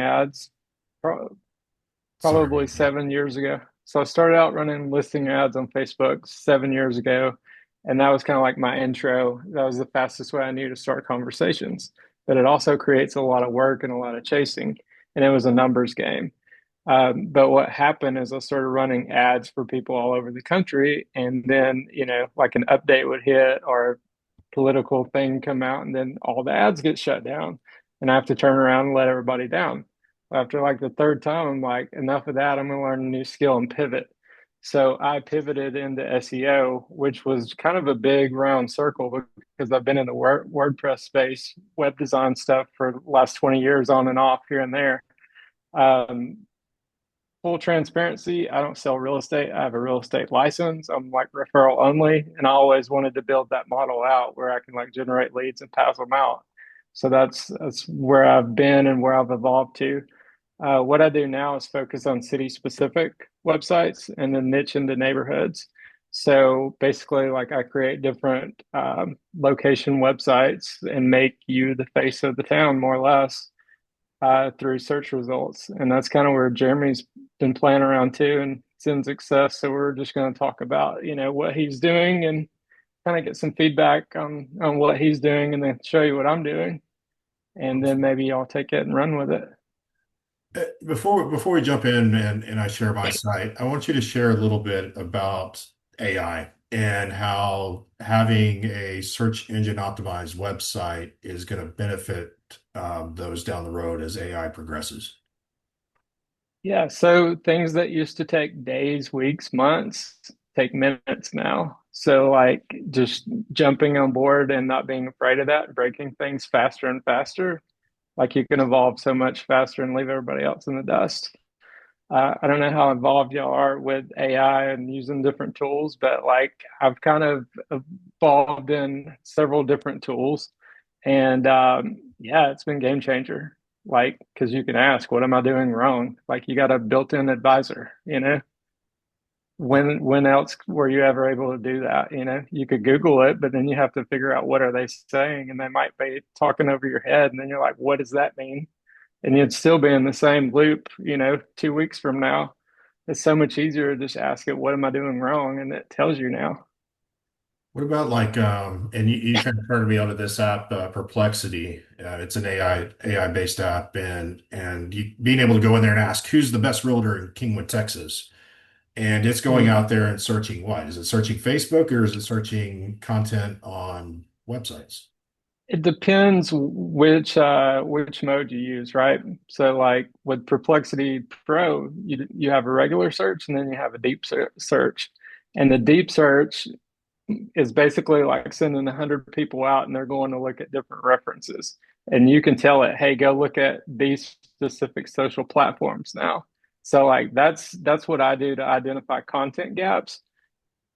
ads pro- probably Sorry. 7 years ago. So I started out running listing ads on Facebook 7 years ago. And that was kind of like my intro. That was the fastest way I knew to start conversations. But it also creates a lot of work and a lot of chasing. And it was a numbers game. But what happened is I started running ads for people all over the country. And then, like an update would hit or a political thing come out, and then all the ads get shut down. And I have to turn around and let everybody down. After like the third time, I'm like, enough of that. I'm going to learn a new skill and pivot. So I pivoted into SEO, which was kind of a big round circle because I've been in the WordPress space, web design stuff for the last 20 years on and off here and there. Um, Full transparency, I don't sell real estate. I have a real estate license. I'm like referral only. And I always wanted to build that model out where I can like generate leads and pass them out. So that's where I've been and where I've evolved to. What I do now is focus on city specific websites and then niche into neighborhoods. So basically, like I create different location websites and make you the face of the town, more or less, through search results. And that's kind of where Jeremy's been playing around too and seeing success. So we're just going to talk about, what he's doing and kind of get some feedback on what he's doing and then show you what I'm doing. And then maybe I'll take it and run with it. Before we jump in and I share my site, I want you to share a little bit about AI and how having a search engine optimized website is going to benefit those down the road as AI progresses. Yeah, so things that used to take days, weeks, months take minutes now. So like just jumping on board and not being afraid of that, breaking things faster and faster, like you can evolve so much faster and leave everybody else in the dust. I don't know how involved y'all are with AI and using different tools, but like I've kind of evolved in several different tools, and yeah, it's been game changer. Like, because you can ask, what am I doing wrong? Like, you got a built-in advisor, when else were you ever able to do that? You could Google it, but then you have to figure out what are they saying, and they might be talking over your head, and then you're like, what does that mean? And you'd still be in the same loop, 2 weeks from now. It's so much easier to just ask it, what am I doing wrong? And it tells you now. What about like, and you kind of turned me onto this app, Perplexity. It's an AI based app, and being able to go in there and ask who's the best realtor in Kingwood, Texas, and it's going Mm. out there and searching what? Is it searching Facebook or is it searching content on websites? It depends which mode you use, right? So like with Perplexity Pro, you have a regular search and then you have a deep search. And the deep search is basically like sending 100 people out and they're going to look at different references. And you can tell it, hey, go look at these specific social platforms now. So like that's what I do to identify content gaps.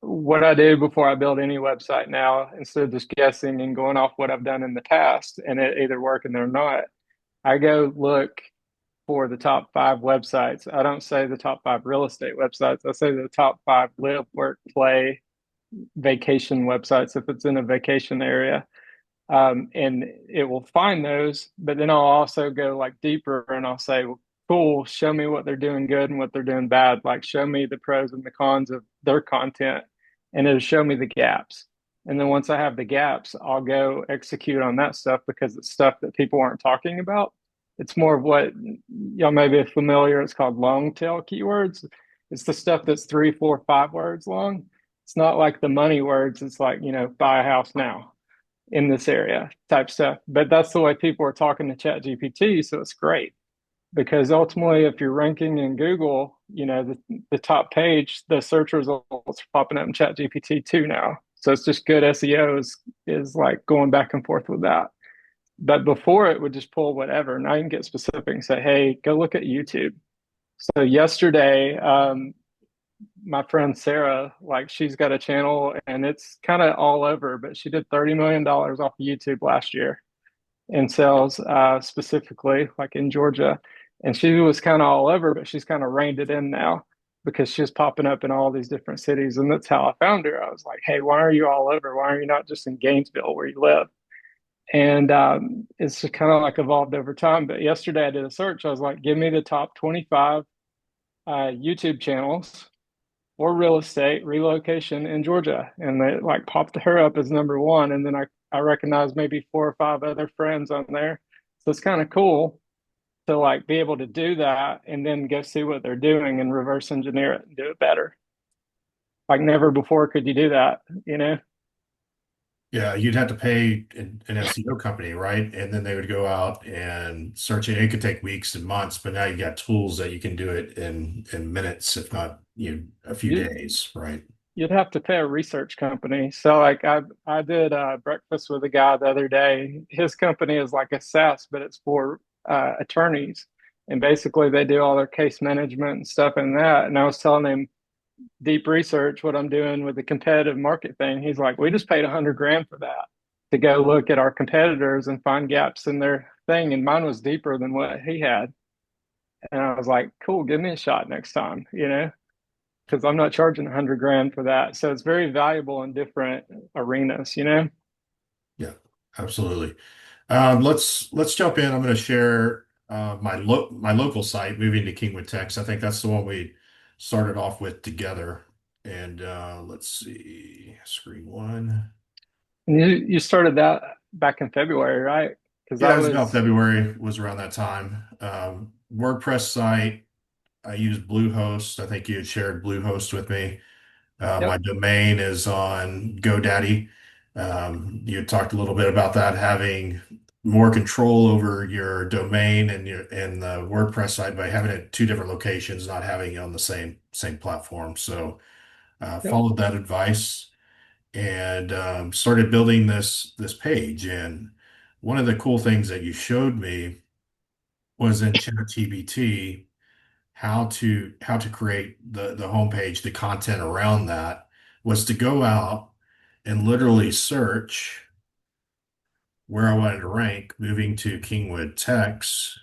What I do before I build any website now, instead of just guessing and going off what I've done in the past and it either working or not, I go look for the top five websites. I don't say the top five real estate websites. I say the top five live, work, play, vacation websites if it's in a vacation area. And it will find those, but then I'll also go like deeper and I'll say, well, cool, show me what they're doing good and what they're doing bad. Like, show me the pros and the cons of their content, and it'll show me the gaps. And then once I have the gaps, I'll go execute on that stuff because it's stuff that people aren't talking about. It's more of what y'all may be familiar. It's called long tail keywords. It's the stuff that's 3, 4, 5 words long. It's not like the money words. It's like, buy a house now in this area type stuff. But that's the way people are talking to Chat GPT. So it's great because ultimately, if you're ranking in Google, the top page, the search results are popping up in Chat GPT too now. So it's just good SEO is like going back and forth with that. But before it would just pull whatever. Now you can get specific and say, hey, go look at YouTube. So yesterday, my friend Sarah, like she's got a channel and it's kind of all over, but she did $30 million off of YouTube last year in sales, specifically like in Georgia. And she was kind of all over, but she's kind of reined it in now because she's popping up in all these different cities. And that's how I found her. I was like, hey, why are you all over? Why are you not just in Gainesville where you live? And it's just kind of like evolved over time. But yesterday I did a search. I was like, give me the top 25 YouTube channels or real estate relocation in Georgia. And they like popped her up as number one. And then I recognized maybe four or five other friends on there. So it's kind of cool to like be able to do that and then go see what they're doing and reverse engineer it and do it better. Like never before could you do that, you know? Yeah, you'd have to pay an SEO company, right? And then they would go out and search it. It could take weeks and months, but now you got tools that you can do it in minutes, if not, a few You days, right? you'd have to pay a research company. So like I did breakfast with a guy the other day. His company is like a SaaS, but it's for attorneys. And basically they do all their case management and stuff in that. And I was telling him deep research, what I'm doing with the competitive market thing. He's like, we just paid 100 grand for that to go look at our competitors and find gaps in their thing. And mine was deeper than what he had. And I was like, cool, give me a shot next time, you know? Because I'm not charging 100 grand for that. So it's very valuable in different arenas, you know? Yeah, absolutely. Let's jump in. I'm going to share my local site, moving to Kingwood Text. I think that's the one we started off with together. And let's see, screen one. And you started that back in February, right? Because Yeah, I it was about was, February, was around that time. WordPress site, I use Bluehost. I think you had shared Bluehost with me. My yep, domain is on GoDaddy. You had talked a little bit about that, having more control over your domain and the WordPress site by having it two different locations, not having it on the same platform. So yep. followed that advice and started building this page. And one of the cool things that you showed me was in ChatGPT how to create the homepage, the content around that was to go out and literally search where I wanted to rank, moving to Kingwood Text,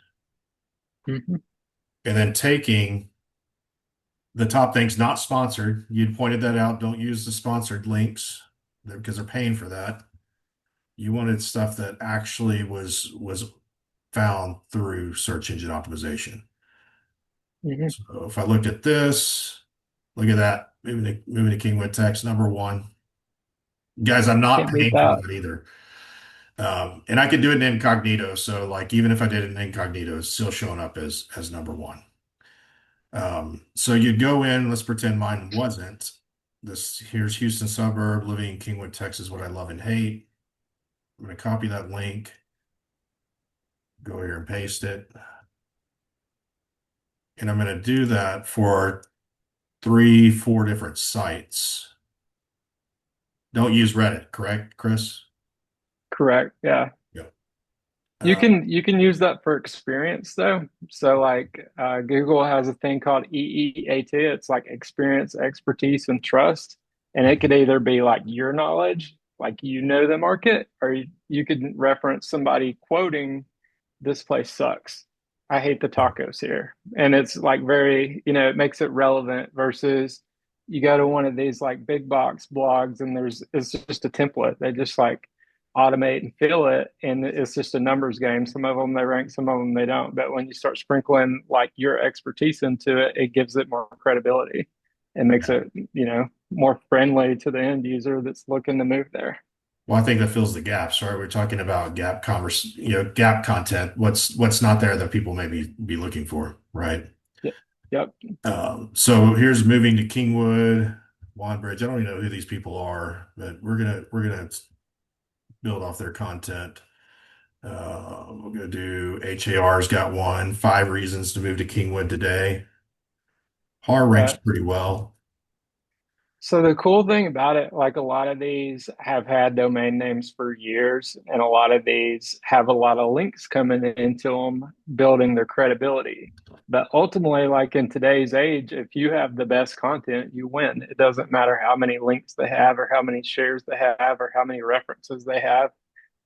Mhm. and then taking the top things not sponsored. You'd pointed that out. Don't use the sponsored links because they're paying for that. You wanted stuff that actually was found through search engine optimization. Mhm. So if I looked at this, look at that, moving to Kingwood Text, number one. Guys, I'm not Can't beat paying for that. that either. And I could do it in incognito. So like even if I did it in incognito, it's still showing up as number one. So you'd go in, let's pretend mine wasn't. This here's Houston suburb, living in Kingwood, Texas, what I love and hate. I'm going to copy that link, go here and paste it. And I'm going to do that for three, four different sites. Don't use Reddit, correct, Chris? Correct. Yeah. Yep. You Uh, can use that for experience though. So like Google has a thing called EEAT. It's like experience, expertise, and trust. And it could either be like your knowledge, like you know the market, or you could reference somebody quoting this place sucks. I hate the tacos here. And it's like very, it makes it relevant versus you go to one of these like big box blogs and it's just a template. They just like automate and fill it. And it's just a numbers game. Some of them they rank, some of them they don't. But when you start sprinkling like your expertise into it, it gives it more credibility and makes it, more friendly to the end user that's looking to move there. Well, I think that fills the gaps, right? We're talking about gap content. What's not there that people maybe be looking for, right? Yep. Yep. So here's moving to Kingwood, Bridge. I don't even know who these people are, but we're gonna build off their content. We're gonna do HAR's got one, 5 reasons to move to Kingwood today. HAR ranks Right. pretty well. So the cool thing about it, like a lot of these have had domain names for years, and a lot of these have a lot of links coming into them, building their credibility. But ultimately, like in today's age, if you have the best content, you win. It doesn't matter how many links they have, or how many shares they have, or how many references they have.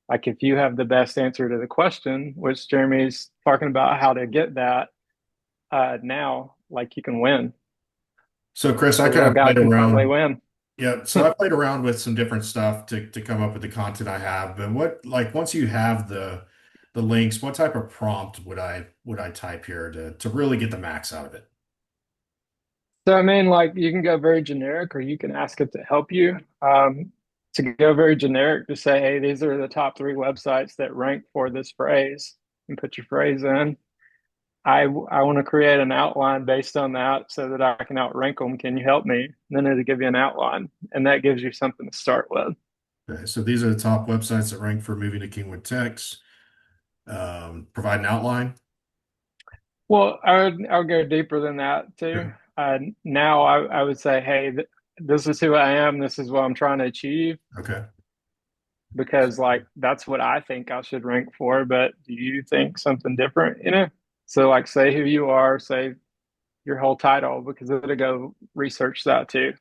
Like if you have the best answer to the question, which Jeremy's talking about how to get that now, like you can win. So Chris, I The kind real of guy played can finally around. win. Yeah, so I played around with some different stuff to come up with the content I have. But what like once you have the links, what type of prompt would I type here to really get the max out of it? So I mean, like you can go very generic, or you can ask it to help you. To go very generic, just say, "Hey, these are the top three websites that rank for this phrase," and put your phrase in. I want to create an outline based on that so that I can outrank them. Can you help me? And then it'll give you an outline, and that gives you something to start with. Okay, so these are the top websites that rank for moving to Kingwood text. Provide an outline. Well, I would go deeper than that too. Now I would say, hey, this is who I am. This is what I'm trying to achieve Okay. because like that's what I think I should rank for. But do you think something different? So like say who you are, say your whole title because it'll go research that too.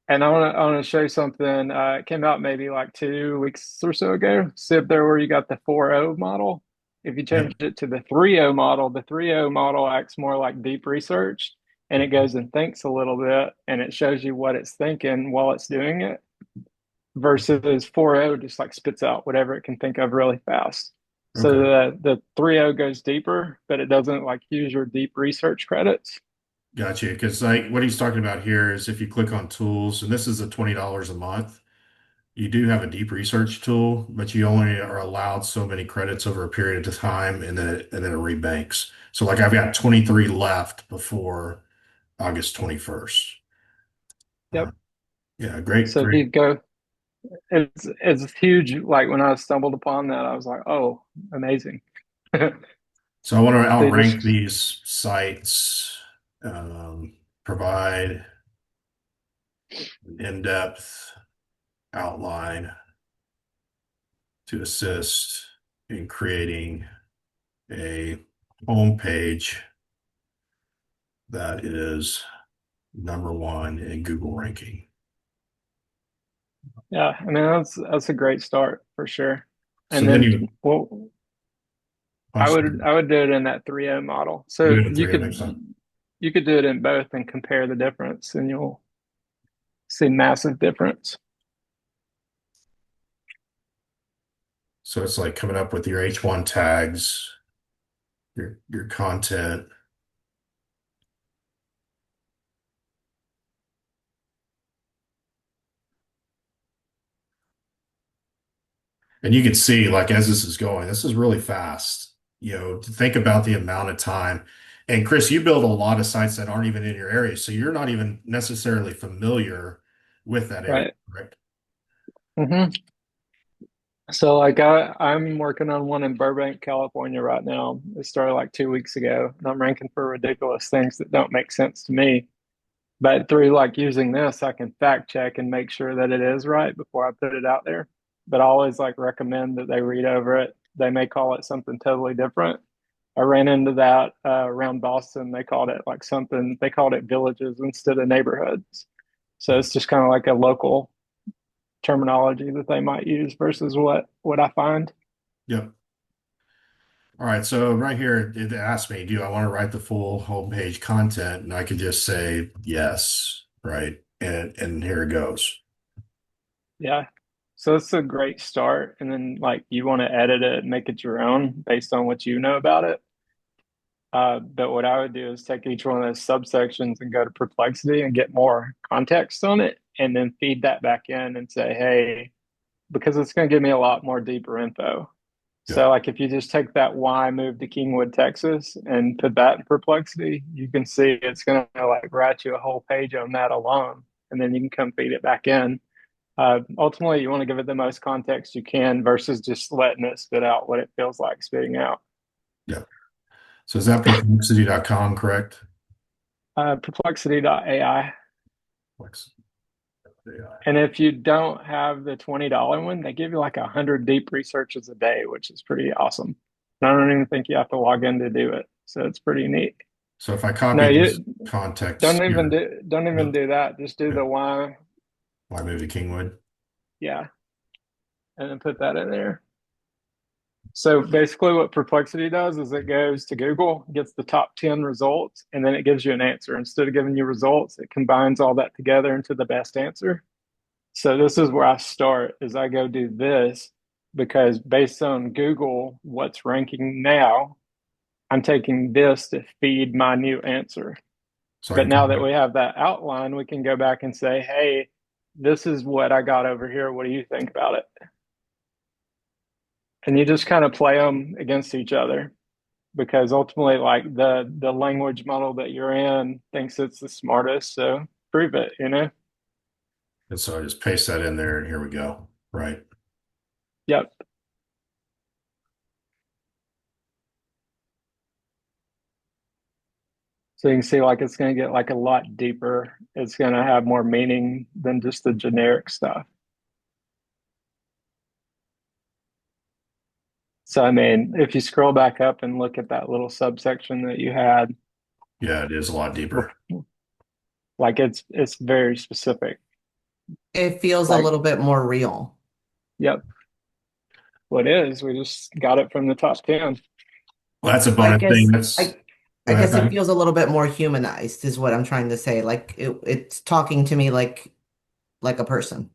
And I want to show you something. It came out maybe like 2 weeks or so ago. See up there where you got the 4.0 model. If you change Yep. it to the 3.0 model, the 3.0 model acts more like deep research and it goes and thinks a little bit and it shows you what it's thinking while it's doing it versus 4.0 just like spits out whatever it can think of really fast. So Okay. the 3.0 goes deeper, but it doesn't like use your deep research credits. Gotcha. Because like what he's talking about here is if you click on tools, and this is a $20 a month, you do have a deep research tool, but you only are allowed so many credits over a period of time, and then it rebanks. So like I've got 23 left before August 21st. Uh, Yep. yeah, great, So if great. you go it's huge. Like when I stumbled upon that, I was like, oh, amazing. So So I want to you outrank just, these sites, provide an in-depth outline to assist in creating a homepage that is number one in Google ranking. yeah, I mean, that's a great start for sure. So And then then, you well, punch I would do it in that 3.0 model. do So it in three next time. you could do it in both and compare the difference, and you'll see massive difference. So it's like coming up with your H1 tags, your content. And you can see, like, as this is going, this is really fast. To think about the amount of time. And Chris, you build a lot of sites that aren't even in your area, so you're not even necessarily familiar with that area, Right. right? hmm So like I'm working on one in Burbank, California right now. It started like 2 weeks ago, and I'm ranking for ridiculous things that don't make sense to me. But through like using this, I can fact check and make sure that it is right before I put it out there. But I always like recommend that they read over it. They may call it something totally different. I ran into that around Boston. They called it like something, they called it villages instead of neighborhoods. So it's just kind of like a local terminology that they might use versus what I find. Yep. All right, so right here it asks me, do I want to write the full homepage content? And I can just say yes, right? And here it goes. Yeah. So it's a great start. And then like you want to edit it and make it your own based on what you know about it. But what I would do is take each one of those subsections and go to Perplexity and get more context on it, and then feed that back in and say, hey, because it's going to give me a lot more deeper info. Yeah, So, like, if you just take that why move to Kingwood, Texas, and put that in Perplexity, you can see it's going to like write you a whole page on that alone, and then you can come feed it back in. Ultimately, you want to give it the most context you can versus just letting it spit out what it feels like spitting out. yeah. So is that perplexity.com, correct? Perplexity.ai. Perplexity. AI. And if you don't have the $20 one, they give you like 100 deep researches a day, which is pretty awesome. And I don't even think you have to log in to do it. So it's pretty neat. So if I No, copy this you context here, don't even yep, do that. Just do yeah. the why, Why move to Kingwood? yeah, and then put that in there. So basically what Perplexity does is it goes to Google, gets the top 10 results, and then it gives you an answer. Instead of giving you results, it combines all that together into the best answer. So this is where I start is I go do this because based on Google, what's ranking now, I'm taking this to feed my new answer. So I But can come now that back. we have that outline, we can go back and say, hey, this is what I got over here. What do you think about it? And you just kind of play them against each other because ultimately, like the language model that you're in thinks it's the smartest. So prove it, you know? And so I just paste that in there and here we go. Right. Yep. So you can see like it's going to get like a lot deeper. It's going to have more meaning than just the generic stuff. So I mean, if you scroll back up and look at that little subsection that you had, Yeah, it is a lot deeper. like it's very specific. It feels a Like, little bit more real. yep, what is? We just got it from the top 10. Well, that's a I bonus thing. guess That's I go ahead, guess it Patty. feels a little bit more humanized is what I'm trying to say. Like it's talking to me like a person.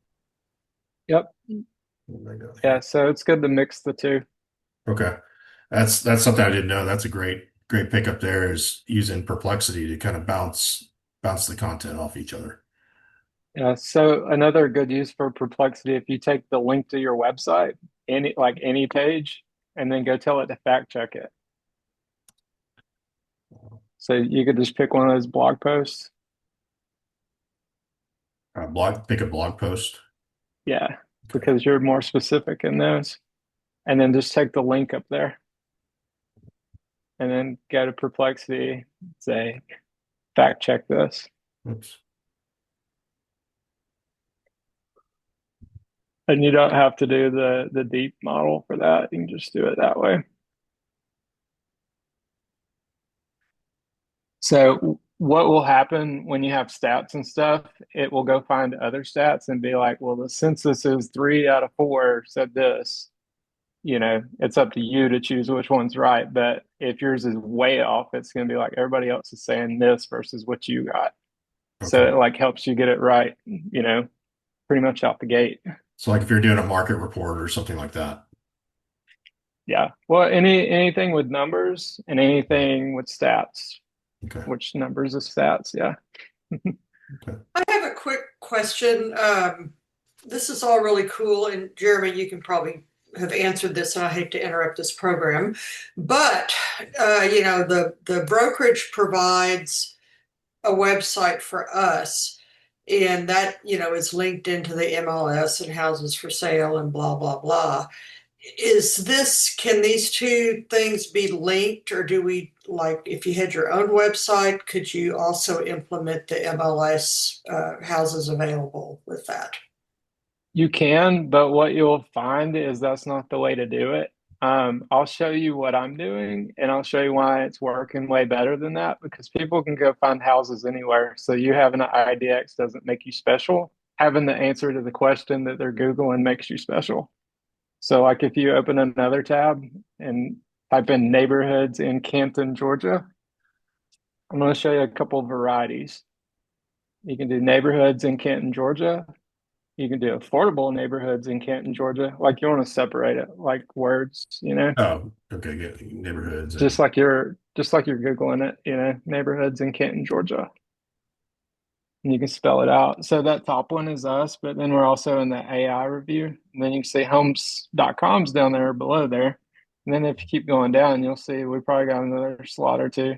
Yep. Where did I go Yeah, here? so it's good to mix the two. Okay. That's something I didn't know. That's a great pickup there is using Perplexity to kind of bounce the content off each other. Yeah, so another good use for Perplexity, if you take the link to your website, any page, and then go tell it to fact check it. So you could just pick one of those blog posts. Pick a blog post. Yeah, Okay. because you're more specific in those. And then just take the link up there and then go to Perplexity, say, fact check this. Oops. And you don't have to do the deep model for that. You can just do it that way. So what will happen when you have stats and stuff? It will go find other stats and be like, well, the census is 3 out of 4 said this. It's up to you to choose which one's right. But if yours is way off, it's going to be like everybody else is saying this versus what you got. So Okay. it like helps you get it right, pretty much out the gate. So like if you're doing a market report or something like that. Yeah. Well, anything with numbers and anything with stats, Okay. which numbers is stats. Yeah. Okay. I have a quick question. This is all really cool, and Jeremy, you can probably have answered this, and I hate to interrupt this program, but the brokerage provides a website for us, and that is linked into the MLS and houses for sale and blah blah blah. Can these two things be linked, or do we, like, if you had your own website, could you also implement the MLS houses available with that? You can, but what you'll find is that's not the way to do it. I'll show you what I'm doing and I'll show you why it's working way better than that because people can go find houses anywhere. So you having an IDX doesn't make you special. Having the answer to the question that they're Googling makes you special. So, like if you open another tab and type in neighborhoods in Canton, Georgia, I'm going to show you a couple of varieties. You can do neighborhoods in Canton, Georgia. You can do affordable neighborhoods in Canton, Georgia. Like you want to separate it like words, Oh, okay. Good. Neighborhoods just and like you're Googling it, neighborhoods in Canton, Georgia. And you can spell it out. So that top one is us, but then we're also in the AI review. And then you can see homes.com's down there below there. And then if you keep going down, you'll see we probably got another slot or two.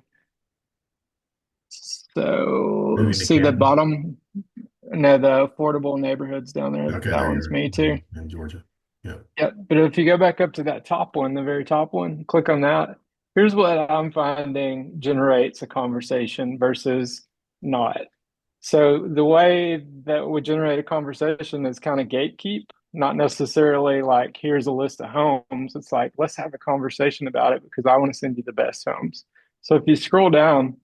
So moving to see the Canton. bottom, no, the affordable neighborhoods down there. Okay, That there one's you me too. are in Georgia. Yeah. Yep. But if you go back up to that top one, the very top one, click on that. Here's what I'm finding generates a conversation versus not. So the way that would generate a conversation is kind of gatekeep, not necessarily like here's a list of homes. It's like let's have a conversation about it because I want to send you the best homes. So if you scroll down,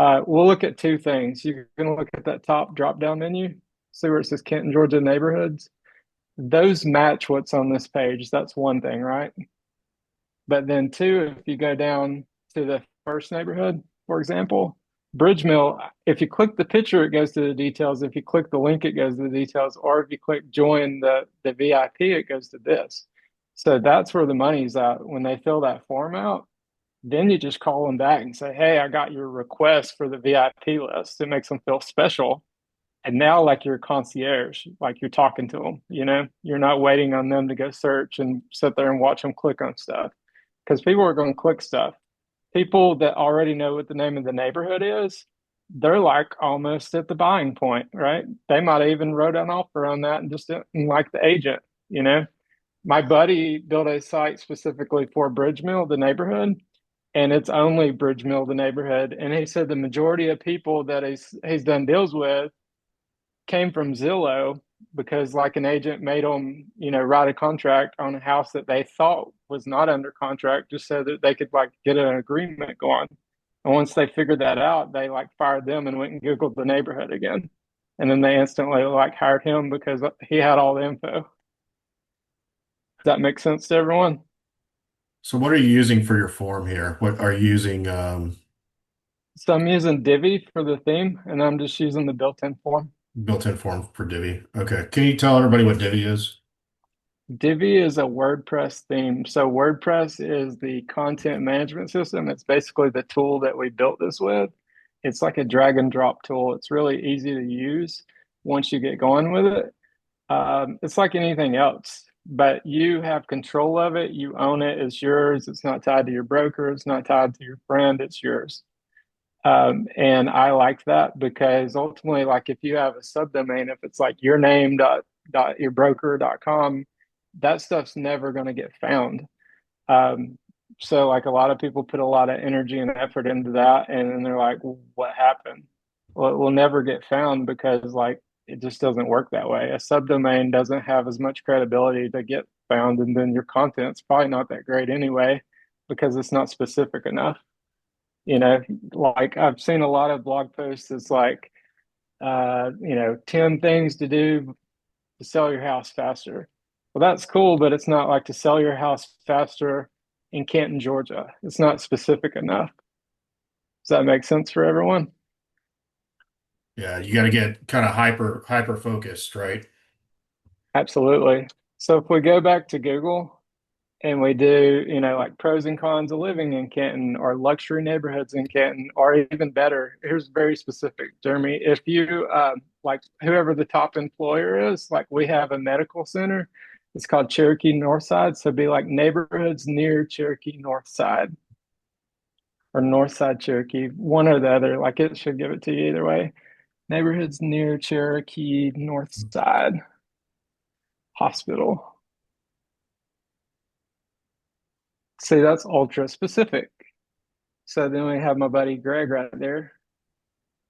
we'll look at two things. You can look at that top drop down menu, see where it says Kenton, Georgia neighborhoods. Those match what's on this page. That's one thing, right? But then two, if you go down to the first neighborhood, for example, Bridge Mill, if you click the picture, it goes to the details. If you click the link, it goes to the details. Or if you click join the VIP, it goes to this. So that's where the money's at. When they fill that form out, then you just call them back and say, hey, I got your request for the VIP list. It makes them feel special. And now, like you're a concierge, like you're talking to them, you're not waiting on them to go search and sit there and watch them click on stuff because people are going to click stuff. People that already know what the name of the neighborhood is, they're like almost at the buying point, right? They might even wrote an offer on that and just didn't like the agent. My buddy built a site specifically for Bridge Mill, the neighborhood, and it's only Bridge Mill, the neighborhood. And he said the majority of people that he's done deals with came from Zillow because like an agent made them, write a contract on a house that they thought was not under contract just so that they could like get an agreement going. And once they figured that out, they like fired them and went and Googled the neighborhood again. And then they instantly like hired him because he had all the info. Does that make sense to everyone? So what are you using for your form here? What are you using? So I'm using Divi for the theme and I'm just using the built-in form. Built-in form for Divi. Okay. Can you tell everybody what Divi is? Divi is a WordPress theme. So WordPress is the content management system. It's basically the tool that we built this with. It's like a drag and drop tool. It's really easy to use once you get going with it. It's like anything else, but you have control of it. You own it. It's yours. It's not tied to your broker. It's not tied to your friend. It's yours. And I like that because ultimately, like if you have a subdomain, if it's like your name dot yourbroker.com, that stuff's never going to get found. So like a lot of people put a lot of energy and effort into that, and then they're like, well, what happened? Well, it will never get found because like it just doesn't work that way. A subdomain doesn't have as much credibility to get found, and then your content's probably not that great anyway because it's not specific enough. Like I've seen a lot of blog posts. It's like, 10 things to do to sell your house faster. Well, that's cool, but it's not like to sell your house faster in Canton, Georgia. It's not specific enough. Does that make sense for everyone? Yeah, you got to get kind of hyper focused, right? Absolutely. So if we go back to Google and we do, like pros and cons of living in Canton or luxury neighborhoods in Canton, or even better, here's very specific, Jeremy. If you, like whoever the top employer is, like we have a medical center, it's called Cherokee Northside. So it'd be like neighborhoods near Cherokee Northside or Northside Cherokee, one or the other. Like it should give it to you either way. Neighborhoods near Cherokee Northside Hospital. See, that's ultra specific. So then we have my buddy Greg right there.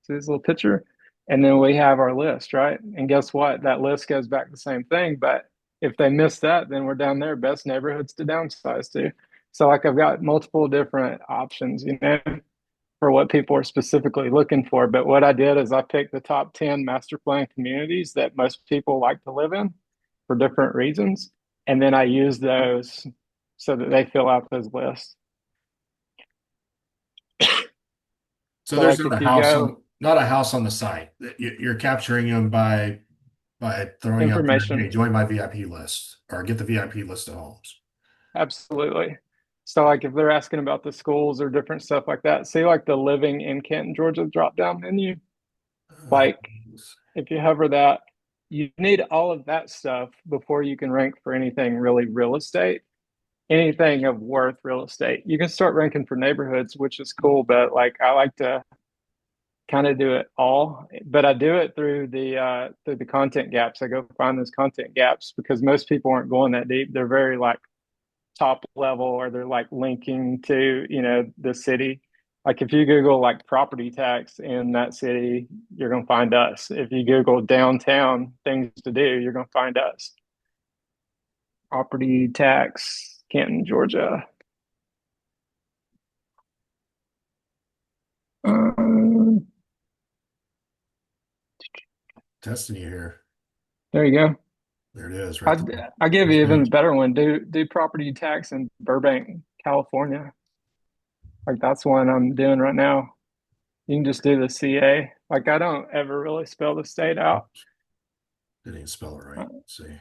See this little picture? And then we have our list, right? And guess what? That list goes back the same thing. But if they miss that, then we're down there, best neighborhoods to downsize to. So like I've got multiple different options, for what people are specifically looking for. But what I did is I picked the top 10 master plan communities that most people like to live in for different reasons. And then I use those so that they fill out those lists. So So there's like not if a you house go on not a house on the site. You're capturing them by throwing out there, hey, information, join my VIP list or get the VIP list of homes. absolutely. So like if they're asking about the schools or different stuff like that, see like the living in Canton, Georgia drop down menu. Uh, Like if you hover that, you need all of that stuff before you can rank for anything really real estate, anything of worth real estate. You can start ranking for neighborhoods, which is cool, but like I like to kind of do it all, but I do it through the content gaps. I go find those content gaps because most people aren't going that deep. They're very like top level or they're like linking to, the city. Like if you Google like property tax in that city, you're gonna find us. If you Google downtown things to do, you're gonna find us. Property tax, Canton, Georgia. Um, Testing you here. there you go. There it is, I right there. I give you First even a page. better one. Do property tax in Burbank, California. Like that's one I'm doing right now. You can just do the CA. Like I don't ever really spell the state out. Didn't even spell it Uh, right. Let's see.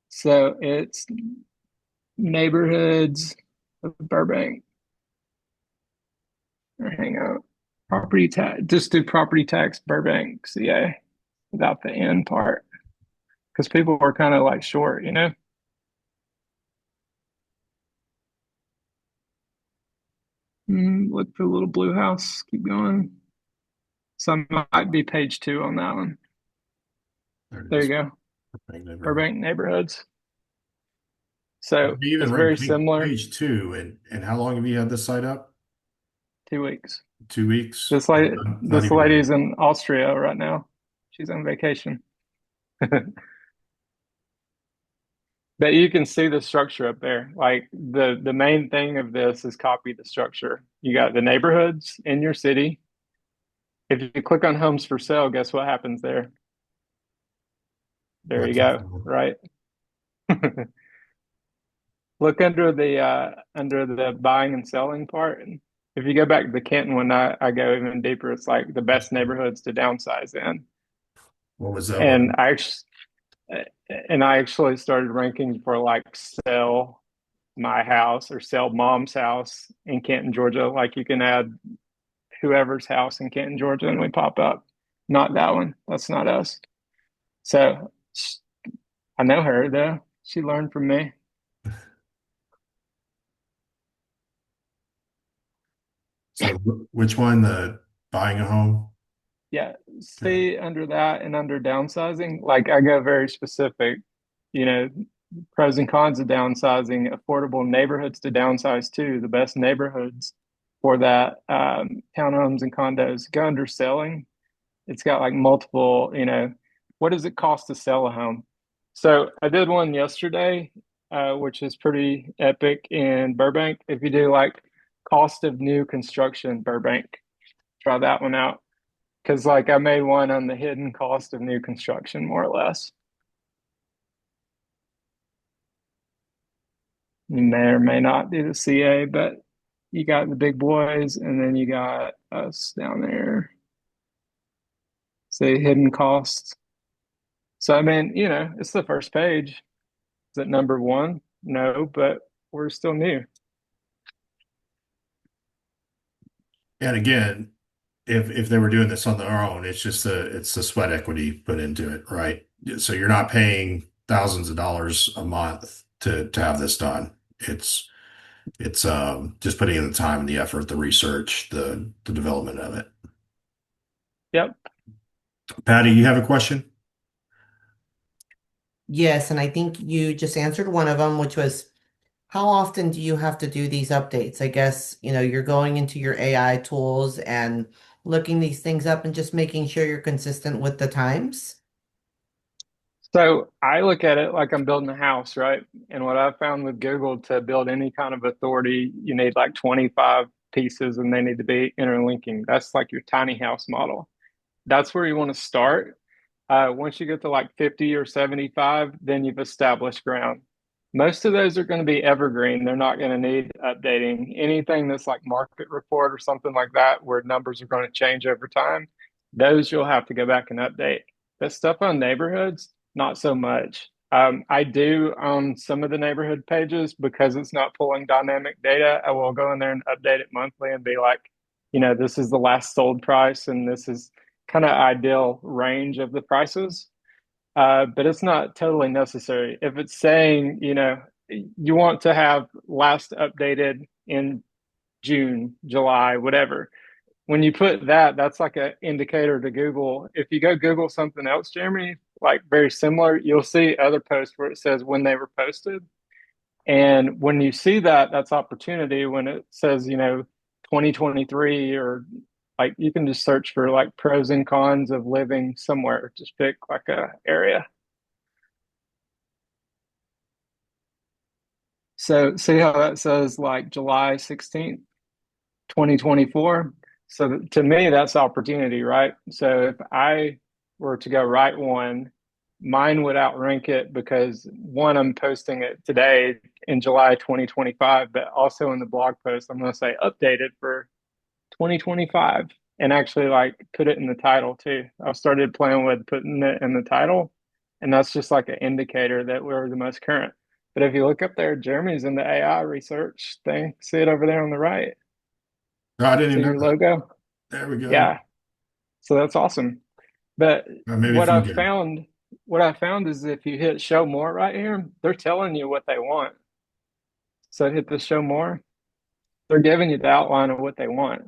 So it's neighborhoods of Burbank. Or hang on. Property tax. Just do property tax Burbank CA without the N part. Because people are kind of like short, you know? Look for the little blue house. Keep going. So I might be page 2 on that one. There it There you is. go. Right neighborhood. Burbank neighborhoods. So You even it's written very similar. page two, and how long have you had this site up? 2 weeks. 2 weeks? This lady, Not this even a lady's week. in Austria right now. She's on vacation. But you can see the structure up there. Like the main thing of this is copy the structure. You got the neighborhoods in your city. If you click on homes for sale, guess what happens there? There you What's it go. for? Right. Look under the buying and selling part. And if you go back to the Canton one, I go even deeper. It's like the best neighborhoods to downsize in. What was that And one? I actually started ranking for like sell my house or sell mom's house in Canton, Georgia. Like you can add whoever's house in Canton, Georgia, and we pop up. Not that one. That's not us. So I know her though. She learned from me. So which one? The buying a home? Yeah. Okay. See under that and under downsizing, like I go very specific, you know, pros and cons of downsizing, affordable neighborhoods to downsize to, the best neighborhoods for that, townhomes and condos. Go under selling. It's got like multiple, what does it cost to sell a home? So I did one yesterday, which is pretty epic in Burbank. If you do like cost of new construction, Burbank, try that one out. Because like I made one on the hidden cost of new construction, more or less. You may or may not do the CA, but you got the big boys, and then you got us down there. Say hidden costs. So I mean, it's the first page. Is it number one? No, but we're still new. And again, if they were doing this on their own, it's the sweat equity put into it, right? So you're not paying thousands of dollars a month to have this done. It's just putting in the time and the effort, the research, the development of it. Yep. Patty, you have a question? Yes, and I think you just answered one of them, which was how often do you have to do these updates? I guess, you're going into your AI tools and looking these things up and just making sure you're consistent with the times. So I look at it like I'm building a house, right? And what I've found with Google to build any kind of authority, you need like 25 pieces and they need to be interlinking. That's like your tiny house model. That's where you want to start. Once you get to like 50 or 75, then you've established ground. Most of those are going to be evergreen. They're not going to need updating. Anything that's like market report or something like that, where numbers are going to change over time, those you'll have to go back and update. That stuff on neighborhoods, not so much. I do on some of the neighborhood pages because it's not pulling dynamic data. I will go in there and update it monthly and be like, this is the last sold price and this is kind of ideal range of the prices. But it's not totally necessary. If it's saying, you want to have last updated in June, July, whatever. When you put that, that's like an indicator to Google. If you go Google something else, Jeremy, like very similar, you'll see other posts where it says when they were posted. And when you see that, that's opportunity. When it says, 2023 or like you can just search for like pros and cons of living somewhere. Just pick like a area. So see how that says like July 16th, 2024. So to me, that's opportunity, right? So if I were to go write one mine would outrank it because one, I'm posting it today in July 2025, but also in the blog post, I'm going to say updated for 2025 and actually like put it in the title too. I started playing with putting it in the title, and that's just like an indicator that we're the most current. But if you look up there, Jeremy's in the AI research thing. See it over there on the right. No, I didn't See even know your that. logo? There we go. Yeah. So that's awesome. But Maybe what from I've Gary. found, what I found is if you hit show more right here, they're telling you what they want. So hit the show more, they're giving you the outline of what they want.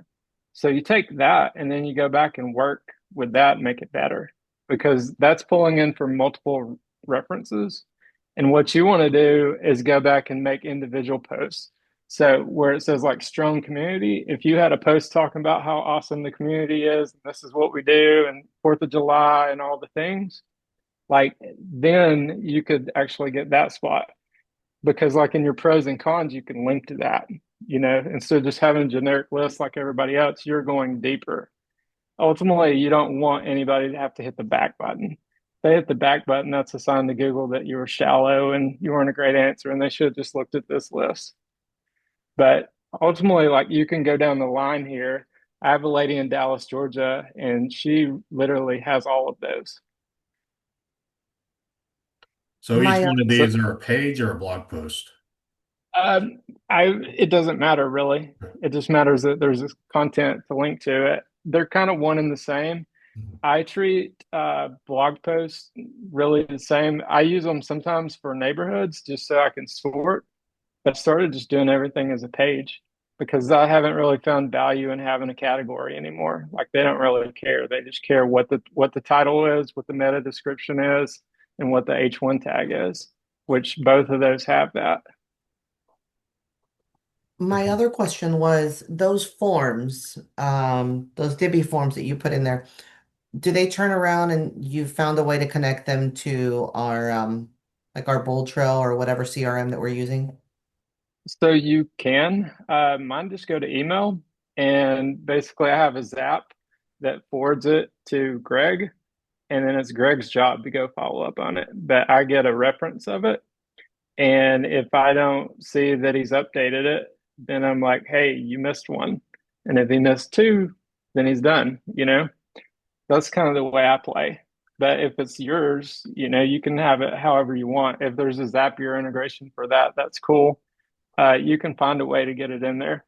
So you take that and then you go back and work with that and make it better because that's pulling in from multiple references. And what you want to do is go back and make individual posts. So where it says like strong community, if you had a post talking about how awesome the community is, and this is what we do, and 4th of July and all the things, like then you could actually get that spot because like in your pros and cons you can link to that, instead of just having a generic list like everybody else, you're going deeper. Ultimately you don't want anybody to have to hit the back button. If they hit the back button, that's a sign to Google that you were shallow and you weren't a great answer and they should have just looked at this list. But ultimately, like you can go down the line here. I have a lady in Dallas, Georgia, and she literally has all of those. So each My one of So these are a page or a blog post. Um, it doesn't matter really. It just matters that there's this content to link to it. They're kind of one and the same. Mhm. I treat blog posts really the same. I use them sometimes for neighborhoods just so I can sort. But I started just doing everything as a page because I haven't really found value in having a category anymore. Like they don't really care. They just care what the title is, what the meta description is, and what the H1 tag is, which both of those have that. my Okay. other question was those forms, those Divi forms that you put in there, do they turn around and you found a way to connect them to our like our Bold Trail or whatever CRM that we're using? So you can. Mine just go to email, and basically I have a Zap that forwards it to Greg, and then it's Greg's job to go follow up on it. But I get a reference of it, and if I don't see that he's updated it, then I'm like, "Hey, you missed one," and if he missed two, then he's done. That's kind of the way I play. But if it's yours, you can have it however you want. If there's a Zapier integration for that, that's cool. You can find a way to get it in there.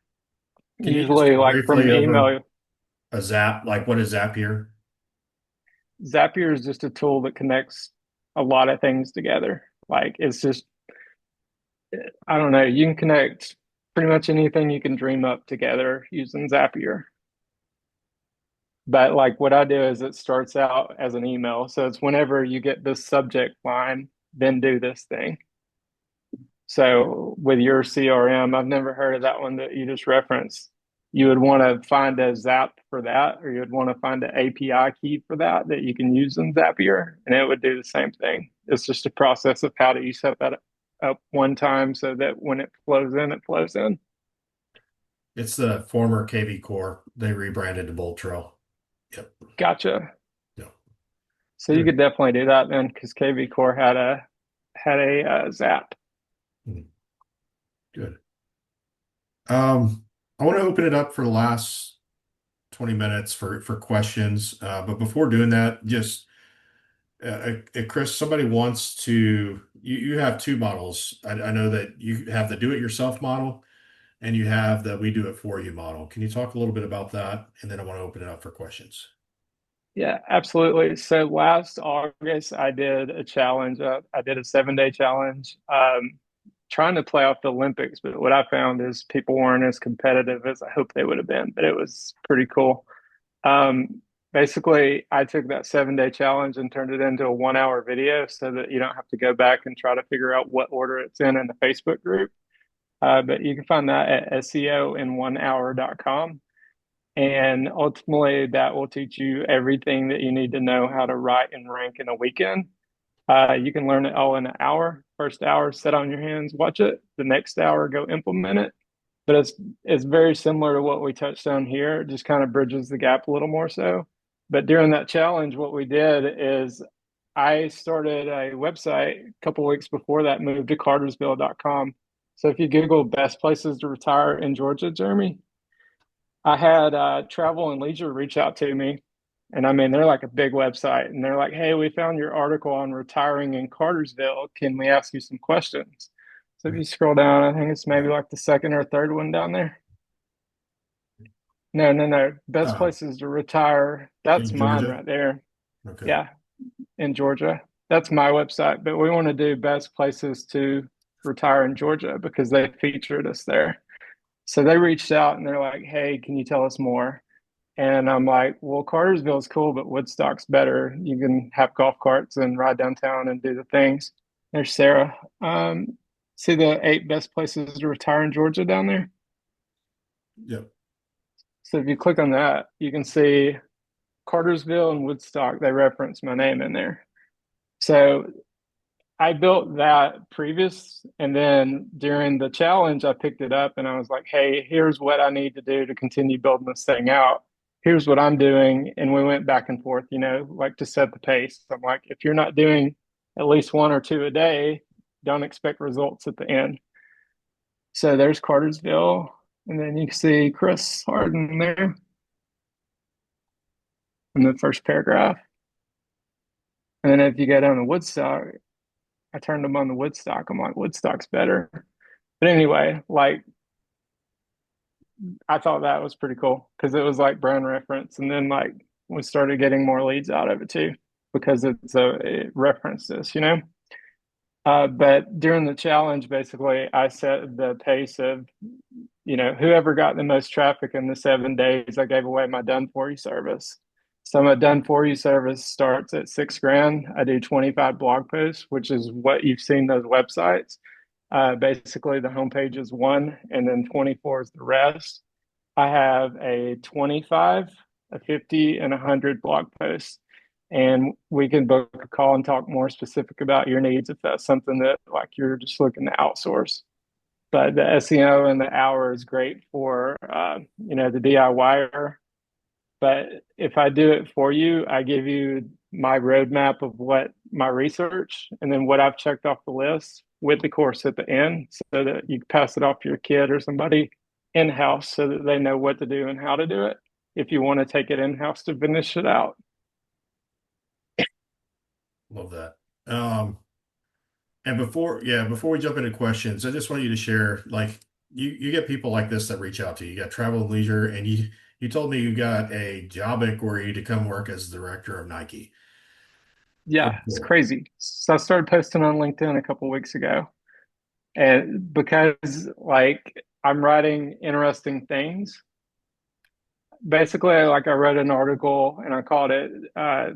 Can you just Usually, go like from briefly over email, a Zap? Like what is Zapier? Zapier is just a tool that connects a lot of things together. Like it's just, I don't know, you can connect pretty much anything you can dream up together using Zapier. But like what I do is it starts out as an email. So it's whenever you get this subject line, then do this thing. So with your CRM, I've never heard of that one that you just referenced. You would want to find a Zap for that, or you would want to find an API key for that you can use in Zapier, and it would do the same thing. It's just a process of how do you set that up one time so that when it flows in, it flows in. It's the former KV Core. They rebranded to Bold Trail. Yep. Gotcha. Yeah. So you Good. could definitely do that then, because KV Core had a Zap. Mhm. Good. I want to open it up for the last 20 minutes for questions. But before doing that, just Chris, somebody wants to, you have two models. I know that you have the do-it-yourself model and you have the we do it for you model. Can you talk a little bit about that? And then I want to open it up for questions. Yeah, absolutely. So last August, I did a challenge. I did a 7-day challenge, trying to play off the Olympics. But what I found is people weren't as competitive as I hoped they would have been. But it was pretty cool. Basically, I took that 7-day challenge and turned it into a 1 hour video so that you don't have to go back and try to figure out what order it's in the Facebook group. But you can find that at SEOin1hour.com. And ultimately, that will teach you everything that you need to know how to write and rank in a weekend. You can learn it all in an hour. First hour, sit on your hands, watch it. The next hour, go implement it. But it's very similar to what we touched on here. It just kind of bridges the gap a little more so. But during that challenge, what we did is I started a website a couple weeks before that, moved to cartersville.com. So if you Google best places to retire in Georgia, Jeremy, I had Travel and Leisure reach out to me. And I mean, they're like a big website. And they're like, hey, we found your article on retiring in Cartersville. Can we ask you some questions? So if Right. you scroll down, I think it's maybe like the second or third one down there. No, no, no. Best Uh, places to retire. That's in mine Georgia. right there. Okay. Yeah, in Georgia. That's my website. But we want to do best places to retire in Georgia because they featured us there. So they reached out and they're like, hey, can you tell us more? And I'm like, well, Cartersville's cool, but Woodstock's better. You can have golf carts and ride downtown and do the things. There's Sarah. See the 8 best places to retire in Georgia down there? Yep. So if you click on that, you can see Cartersville and Woodstock. They reference my name in there. So I built that previous, and then during the challenge, I picked it up and I was like, hey, here's what I need to do to continue building this thing out. Here's what I'm doing. And we went back and forth, like to set the pace. I'm like, if you're not doing at least 1 or 2 a day, don't expect results at the end. So there's Cartersville. And then you can see Chris Hardin there in the first paragraph. And then if you go down to Woodstock, I turned them on the Woodstock. I'm like, Woodstock's better. But anyway, like I thought that was pretty cool because it was like brand reference, and then like we started getting more leads out of it too because it referenced us. But during the challenge, basically, I set the pace of whoever got the most traffic in the 7 days, I gave away my done for you service. So my done for you service starts at 6 grand. I do 25 blog posts, which is what you've seen those websites. Basically, the homepage is one, and then 24 is the rest. I have a 25, a 50, and 100 blog posts. And we can book a call and talk more specific about your needs if that's something that like you're just looking to outsource. But the SEO and the hour is great for the DIYer. But if I do it for you, I give you my roadmap of what my research and then what I've checked off the list with the course at the end so that you can pass it off to your kid or somebody in-house so that they know what to do and how to do it if you want to take it in-house to finish it out. Love that. And before we jump into questions, I just want you to share, like, you get people like this that reach out to you. You got Travel and Leisure, and you told me you got a job inquiry to come work as the director of Nike. Yeah, Pretty it's cool. crazy. So I started posting on LinkedIn a couple weeks ago. And because like I'm writing interesting things, basically like I wrote an article and I called it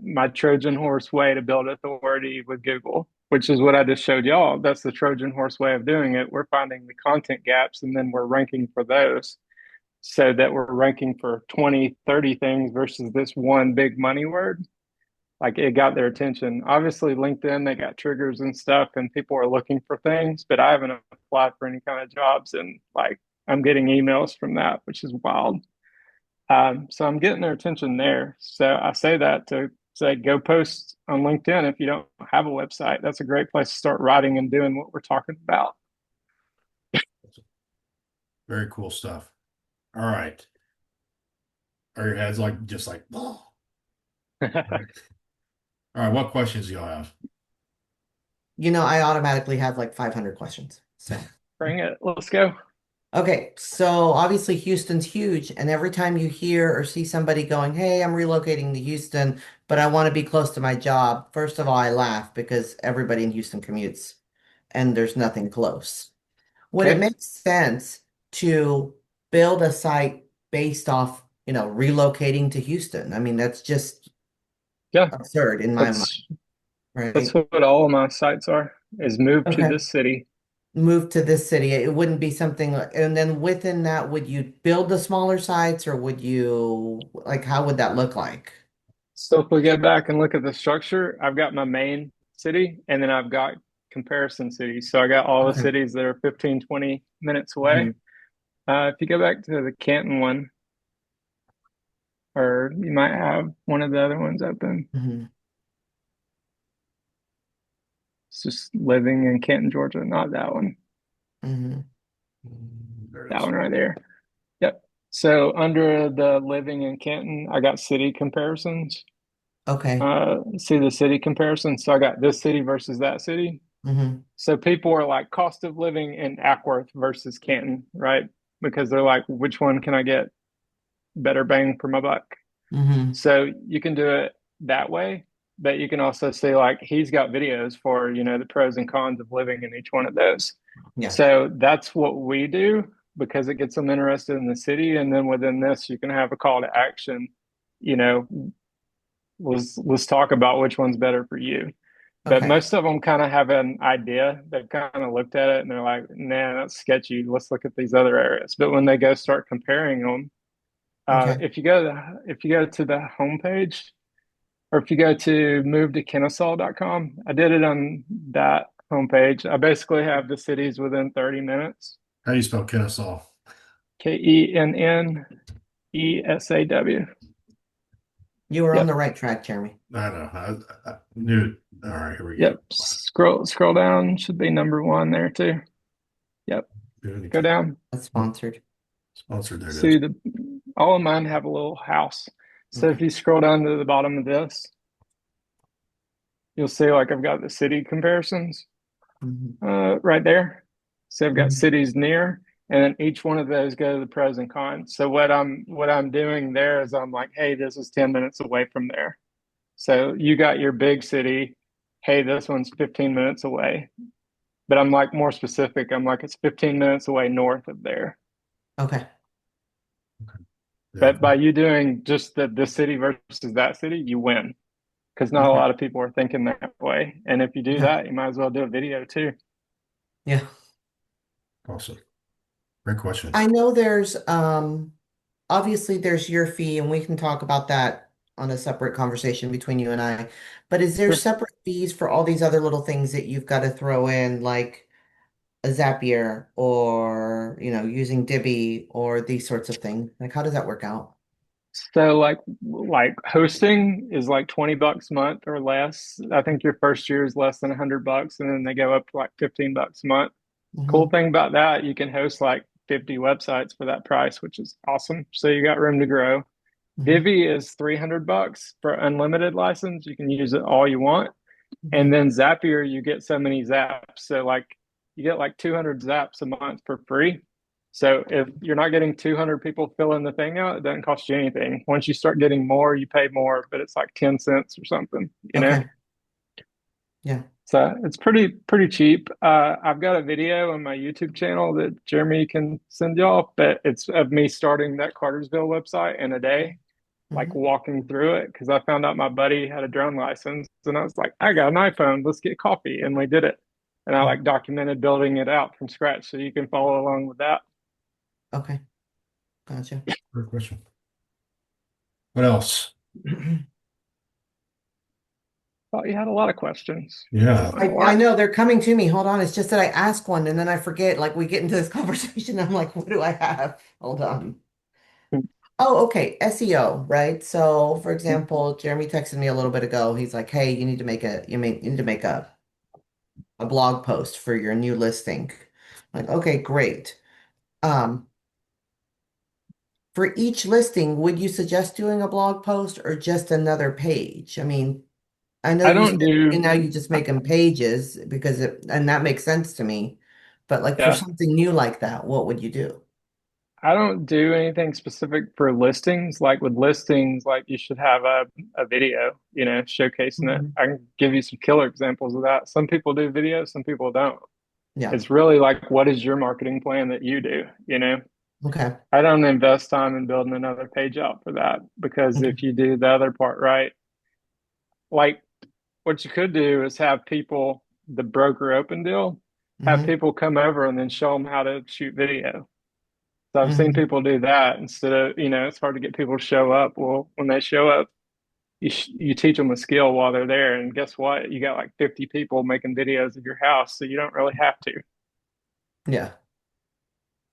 my Trojan horse way to build authority with Google, which is what I just showed y'all. That's the Trojan horse way of doing it. We're finding the content gaps and then we're ranking for those so that we're ranking for 20, 30 things versus this one big money word. Like it got their attention. Obviously, LinkedIn, they got triggers and stuff, and people are looking for things, but I haven't applied for any kind of jobs. And like I'm getting emails from that, which is wild. So I'm getting their attention there. So I say that to say go post on LinkedIn if you don't have a website. That's a great place to start writing and doing what we're talking about. Very cool stuff. All right. Are your heads like just like, oh. All right. What questions do y'all have? I automatically have like 500 questions. So, Bring it. Let's go. okay. So obviously Houston's huge. And every time you hear or see somebody going, hey, I'm relocating to Houston, but I want to be close to my job. First of all, I laugh because everybody in Houston commutes and there's nothing close. Would it Okay. make sense to build a site based off, relocating to Houston? I mean, that's just Yeah. absurd in my mind, That's that's right? what all of my sites are is move to Okay. this city. Move to this city. It wouldn't be something like, and then within that, would you build the smaller sites or would you, like, how would that look like? So if we get back and look at the structure, I've got my main city and then I've got comparison cities. So I got all the Okay. cities that are 15, 20 minutes away. hmm If you go back to the Canton one, or you might have one of the other ones open. hmm It's just living in Canton, Georgia, not that one. Hmm. There it That is. one right there. Yep. So under the living in Canton, I got city comparisons. Okay. See the city comparison. So I got this city versus that city. Hmm. So people are like cost of living in Ackworth versus Canton, right? Because they're like, which one can I get better bang for my buck? Hmm. So you can do it that way, but you can also say like he's got videos for, the pros and cons of living in each one of those. Yeah. So that's what we do because it gets them interested in the city. And then within this, you can have a call to action, you know, let's talk about which one's better for you. But Okay. most of them kind of have an idea. They've kind of looked at it and they're like, nah, that's sketchy. Let's look at these other areas. But when they go start comparing them, Okay. if you go to the homepage or if you go to movetokennesaw.com, I did it on that homepage. I basically have the cities within 30 minutes. How do you spell Kennesaw? Kennesaw. You were on the Yep. right track, Jeremy. I know. I knew it. All right, here we go. Yep. Scroll down. Should be number one there too. Yep. Go down. That's sponsored. Sponsored. There it is. See all of mine have a little house. So Okay. if you scroll down to the bottom of this, you'll see like I've got the city comparisons Hmm. right there. So I've got Hmm. cities near, and then each one of those go to the pros and cons. So what I'm doing there is I'm like, hey, this is 10 minutes away from there. So you got your big city. Hey, this one's 15 minutes away. But I'm like more specific. I'm like, it's 15 minutes away north of there. Okay. Okay. Yeah. But by you doing just the city versus that city, you win because not a Okay. lot of people are thinking that way. And if you do Okay. that, you might as well do a video too. Yeah. Awesome. Great question. I know there's obviously there's your fee, and we can talk about that on a separate conversation between you and I. But is there Sure. separate fees for all these other little things that you've got to throw in, like a Zapier or, using Divi or these sorts of things? Like, how does that work out? So like hosting is like $20 a month or less. I think your first year is less than $100, and then they go up to like $15 a month. Cool Hmm. thing about that, you can host like 50 websites for that price, which is awesome. So you got room to grow. Hmm. Divi is $300 for unlimited license. You can use it all you want. And Hmm. then Zapier, you get so many zaps. So like you get like 200 zaps a month for free. So if you're not getting 200 people filling the thing out, it doesn't cost you anything. Once you start getting more, you pay more, but it's like 10 cents or something, you know? Okay. Yeah. So it's pretty cheap. I've got a video on my YouTube channel that Jeremy can send y'all, but it's of me starting that Cartersville website in a day, like Hmm. walking through it because I found out my buddy had a drone license and I was like, I got an iPhone, let's get coffee. And we did it. And I like documented building it out from scratch so you can follow along with that. Okay. Gotcha. Great question. What else? Thought you had a lot of questions. Yeah. Going I once. know they're coming to me. Hold on. It's just that I ask one and then I forget. Like we get into this conversation. I'm like, what do I have? Hold on. Oh, okay. SEO, right? So, for example, Jeremy texted me a little bit ago. He's like, "Hey, you need to make a blog post for your new listing." Like, okay, great. Um, for each listing, would you suggest doing a blog post or just another page? I mean, I know I you don't said do, now you just make them pages and that makes sense to me. But like for yeah, something new like that, what would you do? I don't do anything specific for listings. Like with listings, like you should have a video, showcasing it. Mhm. I can give you some killer examples of that. Some people do videos, some people don't. Yeah. It's really like, what is your marketing plan that you do? Okay. I don't invest time in building another page out for that because Okay. if you do the other part right, like what you could do is have people, the broker open deal, have Hmm. people come over and then show them how to shoot video. So I've seen Hmm. people do that instead of, it's hard to get people to show up. Well, when they show up, you teach them a skill while they're there. And guess what? You got like 50 people making videos of your house. So you don't really have to. Yeah.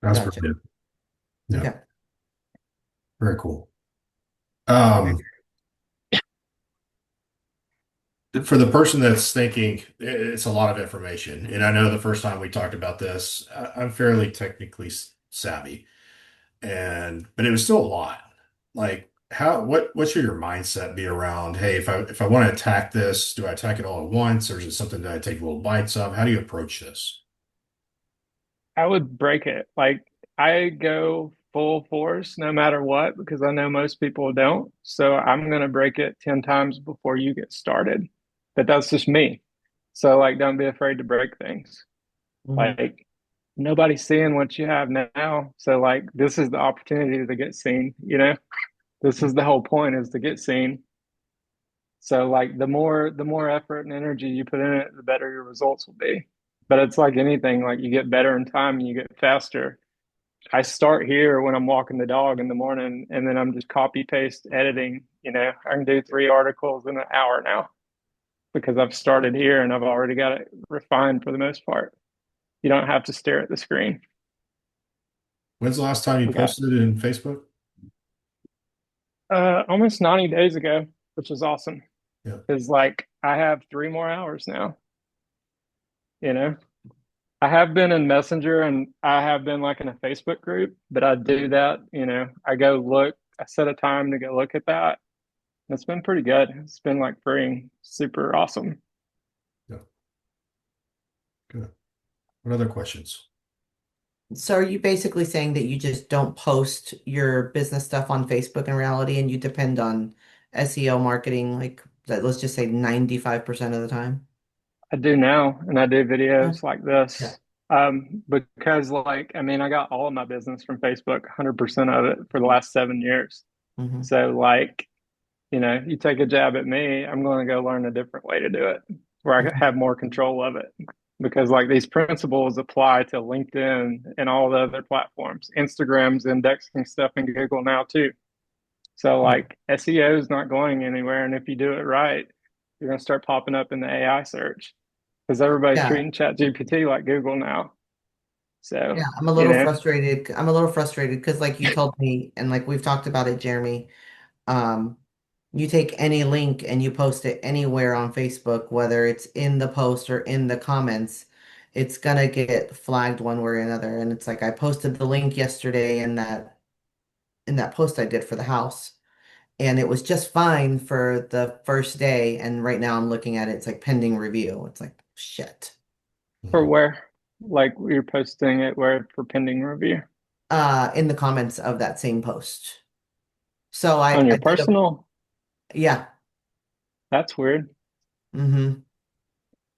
That's Gotcha. brilliant. Yeah. Okay. Very cool. Okay. Um, For the person that's thinking it's a lot of information, and I know the first time we talked about this, I'm fairly technically savvy, and but it was still a lot. Like what should your mindset be around, hey, if I want to attack this, do I attack it all at once, or is it something that I take little bites of? How do you approach this? I would break it. Like I go full force no matter what because I know most people don't. So I'm gonna break it 10 times before you get started. But that's just me. So like don't be afraid to break things. Mhm. Like nobody's seeing what you have now. So like this is the opportunity to get seen, you know? This is the whole point is to get seen. So like the more effort and energy you put in it, the better your results will be. But it's like anything, like you get better in time and you get faster. I start here when I'm walking the dog in the morning and then I'm just copy paste editing, you know. I can do 3 articles in an hour now because I've started here and I've already got it refined for the most part. You don't have to stare at the screen. When's the last time you We got posted it in Facebook? almost 90 days ago, which is awesome. Yeah. Because like I have 3 more hours now, you know. I have been in Messenger and I have been like in a Facebook group, but I do that, you know, I go look, I set a time to go look at that. It's been pretty good. It's been like freeing, super awesome. Yeah. Good. What other questions? So are you basically saying that you just don't post your business stuff on Facebook in reality and you depend on SEO marketing like that, let's just say 95% of the time? I do now, and I do Yeah. videos like Yeah. this. Because like, I mean, I got all of my business from Facebook, 100% of it for the last 7 years. Hmm. So like, you know, you take a jab at me, I'm going to go learn a different way to do it where I have more control of it. Because like these principles apply to LinkedIn and all the other platforms. Instagram's indexing stuff in Google now too. So like SEO is not going anywhere. And if you do it right, you're going to start popping up in the AI search because everybody's Yeah. treating ChatGPT like Google now. Yeah. So, I'm a you little know, frustrated. I'm a little frustrated because like you told me and like we've talked about it, Jeremy, um, you take any link and you post it anywhere on Facebook, whether it's in the post or in the comments, it's gonna get flagged one way or another. And it's like I posted the link yesterday in that post I did for the house. And it was just fine for the first day. And right now I'm looking at it, it's like pending review. It's like shit. for Mhm. where, like you're posting it where for pending review In the comments of that same post. So I, on I your did a personal, yeah. that's weird. Hmm.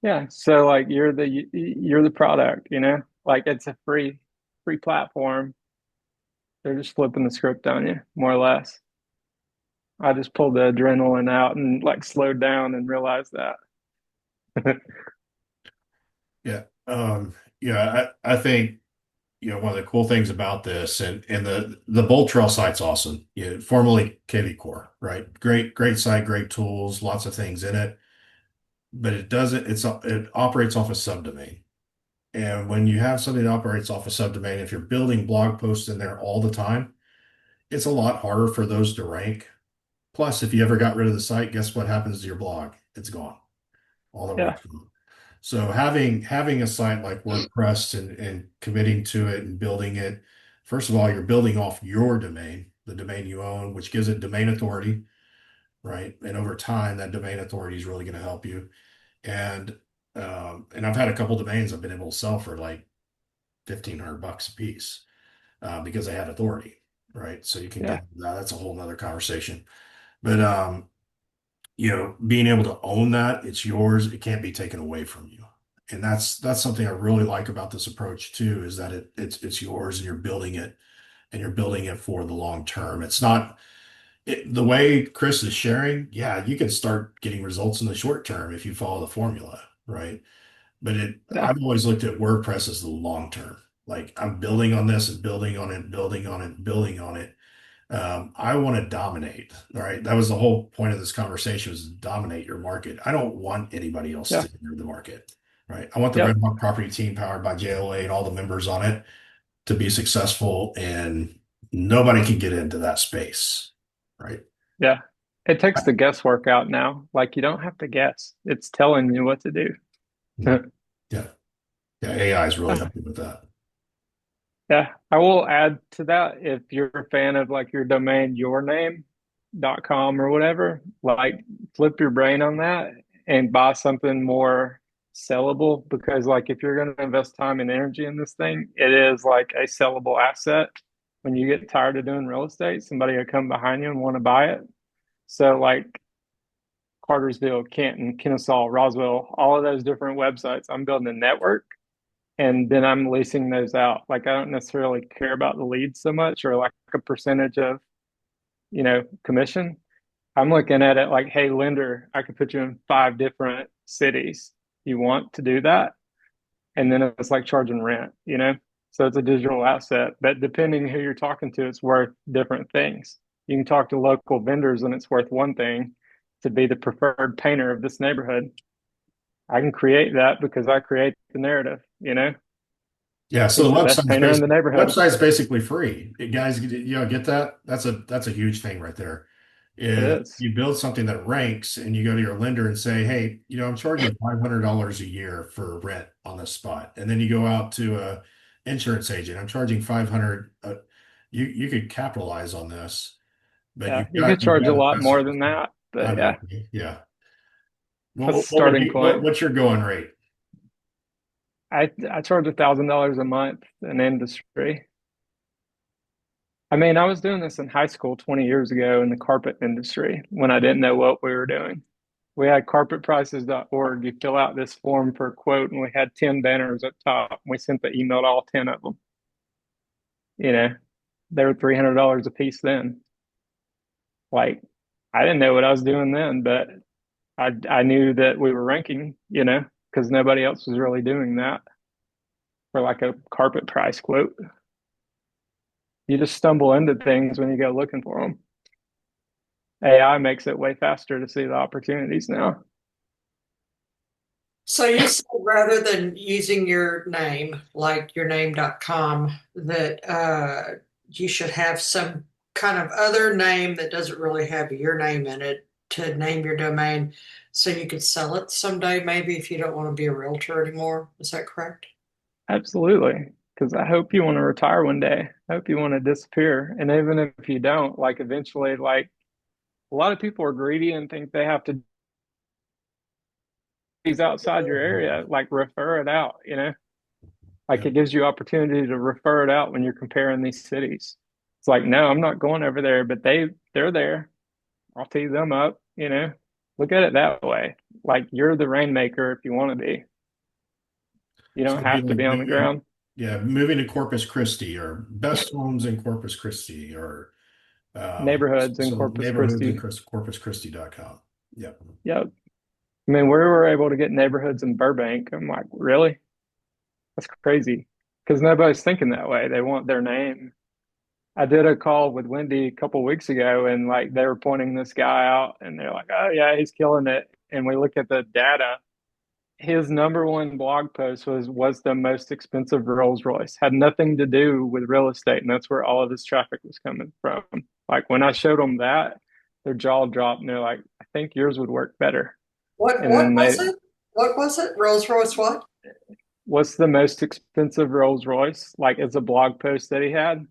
Yeah. So like you're the product, you know, like it's a free platform. They're just flipping the script on you, more or less. I just pulled the adrenaline out and like slowed down and realized that. Yeah. Yeah, I think one of the cool things about this and the Bolt Trail site's awesome. Formerly KV Core, right? Great site, great tools, lots of things in it, but it operates off a subdomain. And when you have something that operates off a subdomain, if you're building blog posts in there all the time, it's a lot harder for those to rank. Plus, if you ever got rid of the site, guess what happens to your blog? It's gone. All the Yeah. work's gone. So having a site like WordPress and committing to it and building it, first of all, you're building off your domain, the domain you own, which gives it domain authority, right? And over time, that domain authority is really going to help you. And and I've had a couple domains I've been able to sell for like $1,500 a piece because they had authority, right? So you can get Yeah. into that. That's a whole nother conversation. But being able to own that, it's yours. It can't be taken away from you. And that's something I really like about this approach too, is that it's yours and you're building it for the long term. It's not the way Chris is sharing. Yeah, you can start getting results in the short term if you follow the formula, right? But Yeah. I've always looked at WordPress as the long term. Like I'm building on this and building on it, building on it, building on it. I want to dominate. All right. That was the whole point of this conversation was to dominate your market. I don't want anybody else Yeah. to enter the market. Right. I want the Red Yep. Hawk Property Team powered by JLA and all the members on it to be successful and nobody can get into that space. Right. Yeah. it takes the guesswork out now. Like you don't have to guess. It's telling you what to do. Hmm. Yeah. Yeah. AI is really helping with that. Yeah, I will add to that if you're a fan of like your domain, yourname.com or whatever, like flip your brain on that and buy something more sellable because like if you're going to invest time and energy in this thing, it is like a sellable asset. When you get tired of doing real estate, somebody will come behind you and want to buy it. So like Cartersville, Canton, Kennesaw, Roswell, all of those different websites, I'm building a network and then I'm leasing those out. Like I don't necessarily care about the leads so much or like a percentage of, commission. I'm looking at it like, hey, lender, I could put you in 5 different cities. You want to do that? And then it's like charging rent. So it's a digital asset. But depending who you're talking to, it's worth different things. You can talk to local vendors and it's worth one thing to be the preferred painter of this neighborhood. I can create that because I create the narrative. Yeah. So He's the the best painter in the neighborhood. website's basically free. Guys, get that? That's a huge thing right there. It Is is. you build something that ranks and you go to your lender and say, hey, I'm charging $500 a year for rent on this spot. And then you go out to a insurance agent. I'm charging 500. You could capitalize on this, but Yeah, you could you've charge got a the lot best. more than that, I but know. yeah, Yeah. that's the starting point. What's your going rate? I charge $1,000 a month in industry. I mean, I was doing this in high school 20 years ago in the carpet industry when I didn't know what we were doing. We had carpetprices.org. You fill out this form for a quote, and we had 10 banners up top. We sent the email to all 10 of them. You know, they were $300 a piece then. Like, I didn't know what I was doing then, but I knew that we were ranking, because nobody else was really doing that for like a carpet price quote. You just stumble into things when you go looking for them. AI makes it way faster to see the opportunities now. So you said rather than using your name, like yourname.com, that you should have some kind of other name that doesn't really have your name in it to name your domain so you could sell it someday, maybe if you don't want to be a realtor anymore. Is that correct? Absolutely. Because I hope you want to retire one day. I hope you want to disappear. And even if you don't, like eventually, like a lot of people are greedy and think they have to do these outside your area, like refer it out. Like Yeah. it gives you opportunity to refer it out when you're comparing these cities. It's like, no, I'm not going over there, but they're there. I'll tee them up. Look at it that way. Like you're the rainmaker if you want to be. You So don't it'd be have to like be on the moving, ground. yeah, moving to Corpus Christi or best homes in Corpus Christi or Neighborhoods in so Corpus neighborhoods in Christi. corpuschristi.com. Yeah. Yep. I mean, we were able to get neighborhoods in Burbank. I'm like, really? That's crazy. Because nobody's thinking that way. They want their name. I did a call with Wendy a couple weeks ago, and like they were pointing this guy out, and they're like, "Oh yeah, he's killing it." And we look at the data. His number one blog post was the most expensive Rolls Royce. Had nothing to do with real estate, and that's where all of his traffic was coming from. Like when I showed them that, their jaw dropped, and they're like, "I think yours would work better." What And what then was they, it? What was it? Rolls Royce what? what's the most expensive Rolls Royce? Like it's a blog post that he had.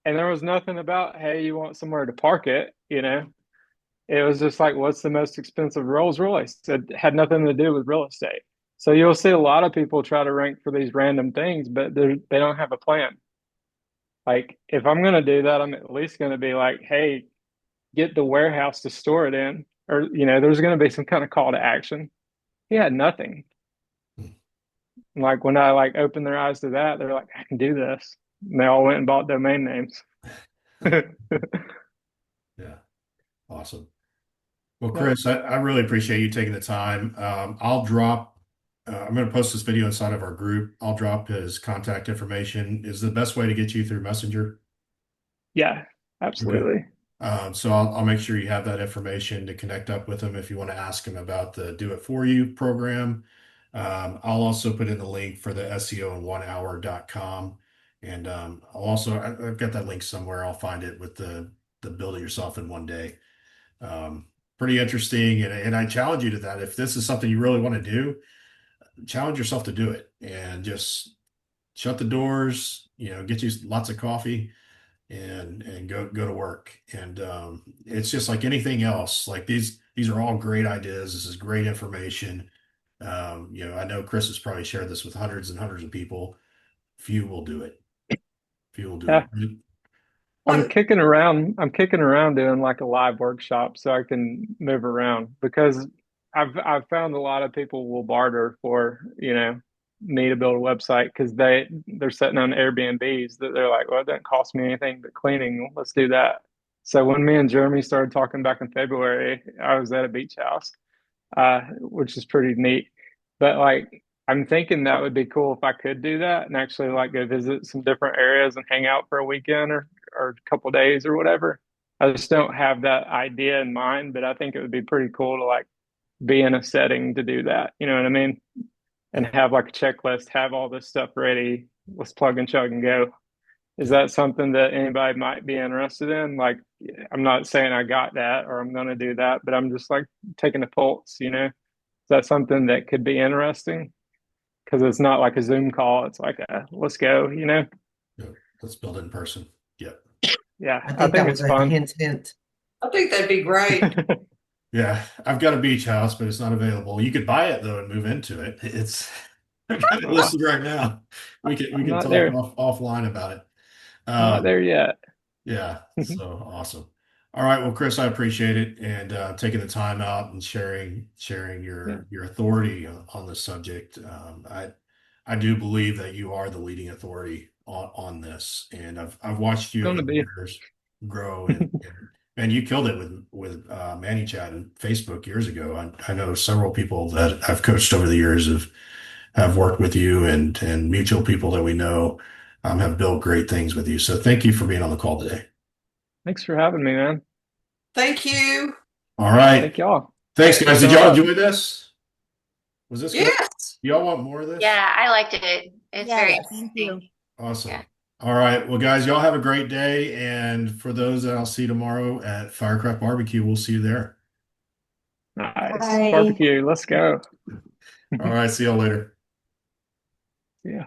And there was nothing about, hey, you want somewhere to park it. It was just like, what's the most expensive Rolls Royce? It had nothing to do with real estate. So you'll see a lot of people try to rank for these random things, but they don't have a plan. Like if I'm going to do that, I'm at least going to be like, hey, get the warehouse to store it in, or there's going to be some kind of call to action. He had nothing. Like when I like opened their eyes to that, they're like, I can do this. And they all went and bought domain names. Yeah. Awesome. Well, Yep. Chris, I really appreciate you taking the time. I'm going to post this video inside of our group. I'll drop his contact information. Is the best way to get you through Messenger? Yeah, Okay. absolutely. So I'll make sure you have that information to connect up with him if you want to ask him about the Do It For You program. I'll also put in the link for the SEO in 1hour.com. And I've got that link somewhere. I'll find it with the build it yourself in one day. pretty interesting. And I challenge you to that. If this is something you really want to do, challenge yourself to do it and just shut the doors, get you lots of coffee and go to work. And it's just like anything else. Like these are all great ideas. This is great information. I know Chris has probably shared this with hundreds and hundreds of people. Few will do it. Few will do Yeah. it. One, I'm kicking around doing like a live workshop so I can move around because I've found a lot of people will barter for, me to build a website because they're sitting on Airbnbs that they're like, well, it doesn't cost me anything but cleaning. Let's do that. So when me and Jeremy started talking back in February, I was at a beach house, which is pretty neat. But like, I'm thinking that would be cool if I could do that and actually like go visit some different areas and hang out for a weekend or a couple days or whatever. I just don't have that idea in mind, but I think it would be pretty cool to like be in a setting to do that. You know what I mean? And Yeah. have like a checklist, have all this stuff ready. Let's plug and chug and go. Is Yeah. that something that anybody might be interested in? Like, I'm not saying I got that or I'm going to do that, but I'm just like taking the pulse. Is that something that could be interesting? Because it's not like a Zoom call. It's like let's go. Yeah. Let's build it in person. Yeah. Yeah, I I think think that was it's a fun. hint, hint. I think that'd be great. Yeah. I've got a beach house, but it's not available. You could buy it though and move into it. I got it I'm listed right now. We can not talk there, offline about it. not Um, there yet. Yeah, so awesome. All right, well, Chris, I appreciate it and taking the time out and sharing Yeah, your authority on this subject. I do believe that you are the leading authority on this, and I've watched you over gonna the be. years grow and you killed it with Manny Chat and Facebook years ago. I know several people that I've coached over the years have worked with you and mutual people that we know have built great things with you. So thank you for being on the call today. Thanks for having me, man. Thank you. All right. Thank y'all. Thanks, Keep guys. Did showing y'all up. enjoy this? Was this good? Yes. Y'all want more of this? Yeah, I liked it. It's very Yes, thank you. interesting. Yeah. Awesome. All right. Well, guys, y'all have a great day. And for those that I'll see tomorrow at Firecraft Barbecue, we'll see you there. Nice Bye. barbecue. Let's go. All right. See y'all later. Yeah.